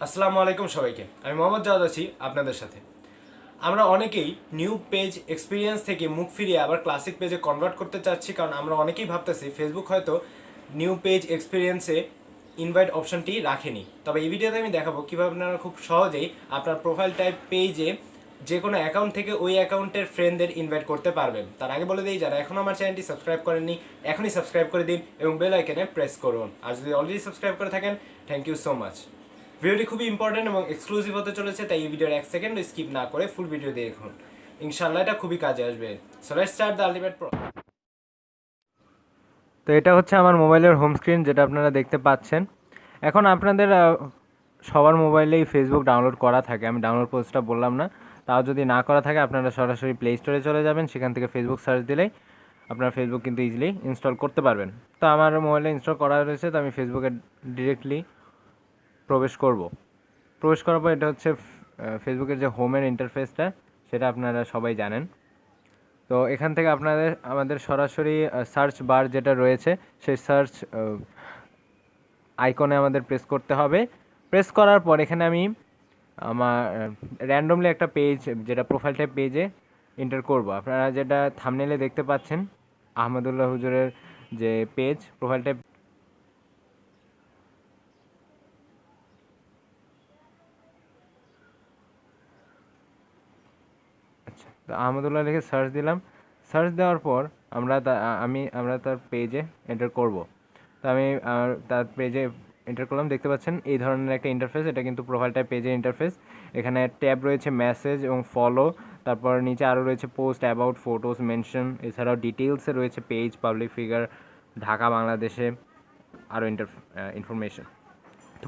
আসসালামুয়ালাইকুম সবাইকে। আমি মোহাম্মদ জাওয়াদ আছি আপনাদের সাথে। আমরা অনেকেই নিউ পেজ এক্সপিরিয়েন্স থেকে মুখ ফিরিয়ে আবার ক্লাসিক পেজে কনভার্ট করতে চাচ্ছি, কারণ আমরা অনেকেই ভাবতেছি ফেসবুক হয়তো নিউ পেজ এক্সপিরিয়েন্সে ইনভাইট অপশনটি রাখেনি। তবে এই ভিডিওতে আমি দেখাবো কীভাবে আপনারা খুব সহজেই আপনার প্রোফাইল টাইপ পেজে যে কোনো অ্যাকাউন্ট থেকে ওই অ্যাকাউন্টের ফ্রেন্ডদের ইনভাইট করতে পারবেন। তার আগে বলে দিই, যারা এখনও আমার চ্যানেলটি সাবস্ক্রাইব করেননি এখনই সাবস্ক্রাইব করে দিন এবং বেল আইকনে প্রেস করুন। আর যদি অলরেডি সাবস্ক্রাইব করে থাকেন, থ্যাংক ইউ সো মাচ। ভিডিওটি খুবই ইম্পর্টেন্ট এবং এক্সক্লুসিভ হতে চলেছে, তাই এই ভিডিওর 1 সেকেন্ড স্কিপ না করে ফুল ভিডিও দেখুন। ইনশাআল্লাহ এটা খুবই কাজে আসবে। So let's start the ultimate pro. তো এটা হচ্ছে আমার মোবাইলের হোম স্ক্রিন, যেটা আপনারা দেখতে পাচ্ছেন। এখন আপনাদের সবার মোবাইলেই ফেসবুক ডাউনলোড করা থাকে, আমি ডাউনলোড পোস্টটা বললাম না। তাও যদি না করা থাকে আপনারা সরাসরি প্লে স্টোরে চলে যাবেন, সেখান থেকে ফেসবুক সার্চ দিলেই আপনারা ফেসবুক কিন্তু ইজিলি ইনস্টল করতে পারবেন। তো আমার মোবাইলে ইনস্টল করা রয়েছে, তো আমি ফেসবুকে ডিরেক্টলি প্রবেশ করার পর এটা হচ্ছে ফেসবুকের যে হোমের ইন্টারফেসটা, সেটা আপনারা সবাই জানেন। তো এখান থেকে আমাদের সরাসরি সার্চ বার যেটা রয়েছে, সেই সার্চ আইকনে আমাদের প্রেস করতে হবে। প্রেস করার পর এখানে আমি আমার র্যান্ডমলি একটা পেজ, যেটা প্রোফাইল টাইপ পেজে এন্টার করব। আপনারা যেটা থাম্বনেইলে দেখতে পাচ্ছেন, আহমদুল্লাহ হুজুরের যে পেজ প্রোফাইল টাইপ, আচ্ছা, তো আহমদুল্লাহ লিখে সার্চ দিলাম। সার্চ দেওয়ার পর আমরা তার পেজে এন্টার করব। তো আমি তার পেজে এন্টার করলাম। দেখতে পাচ্ছেন এই ধরনের একটা ইন্টারফেস, এটা কিন্তু প্রোফাইল টাইপ পেজের ইন্টারফেস। এখানে ট্যাব রয়েছে মেসেজ এবং ফলো, তারপর নিচে আরও রয়েছে পোস্ট, অ্যাবাউট, ফটোস, মেনশন, এছাড়াও ডিটেলসে রয়েছে পেজ, পাবলিক ফিগার, ঢাকা, বাংলাদেশে আরও ইনফরমেশন। তো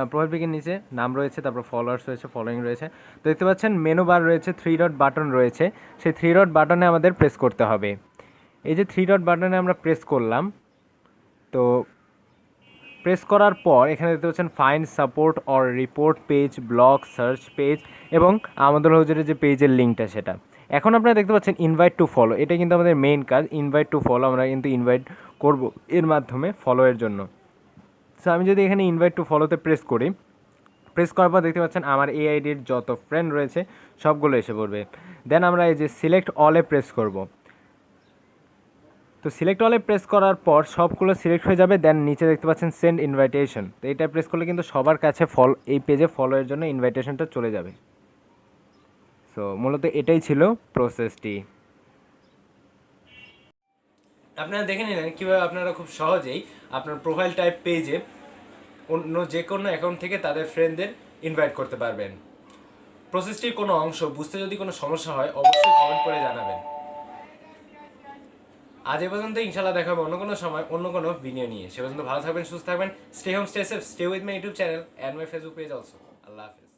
প্রোফাইল পিকের নিচে নাম রয়েছে, তারপর ফলোয়ার্স রয়েছে, ফলোয়িং রয়েছে। তো দেখতে পাচ্ছেন মেনু বার রয়েছে, 3 ডট বাটন রয়েছে। সেই 3 ডট বাটনে আমাদের প্রেস করতে হবে। এই যে 3 ডট বাটনে আমরা প্রেস করলাম, তো প্রেস করার পর এখানে দেখতে পাচ্ছেন find, support or report page, blog, search page এবং আমাদের হুজুরের যে পেজের লিঙ্কটা সেটা। এখন আপনারা দেখতে পাচ্ছেন ইনভাইট টু ফলো, এটা কিন্তু আমাদের মেইন কাজ। ইনভাইট টু ফলো আমরা কিন্তু ইনভাইট করব এর মাধ্যমে ফলোয়ের জন্য। সো আমি যদি এখানে ইনভাইট টু ফলোতে প্রেস করি, প্রেস করার পর দেখতে পাচ্ছেন আমার এই আইডির যত ফ্রেন্ড রয়েছে সবগুলো এসে পড়বে। দেন আমরা এই যে সিলেক্ট অলে প্রেস করব। তো সিলেক্ট অলে প্রেস করার পর সবগুলো সিলেক্ট হয়ে যাবে। দেন নিচে দেখতে পাচ্ছেন সেন্ড ইনভাইটেশন, তো এটা প্রেস করলে কিন্তু সবার কাছে এই পেজে ফলোয়ের জন্য ইনভাইটেশনটা চলে যাবে। সো মূলত এটাই ছিল প্রসেসটি। আপনারা দেখে নিলেন কীভাবে আপনারা খুব সহজেই আপনার প্রোফাইল টাইপ পেজে অন্য যে কোনো অ্যাকাউন্ট থেকে তাদের ফ্রেন্ডদের ইনভাইট করতে পারবেন। প্রসেসটির কোনো অংশ বুঝতে যদি কোনো সমস্যা হয় অবশ্যই কমেন্ট করে জানাবেন। আজ এ পর্যন্ত, ইনশাআল্লাহ দেখা হবে অন্য কোনো সময় অন্য কোনো ভিডিও নিয়ে। সে পর্যন্ত ভালো থাকবেন, সুস্থ থাকবেন। Stay home, stay safe, stay with my YouTube channel and my Facebook page also. আল্লাহ হাফেজ।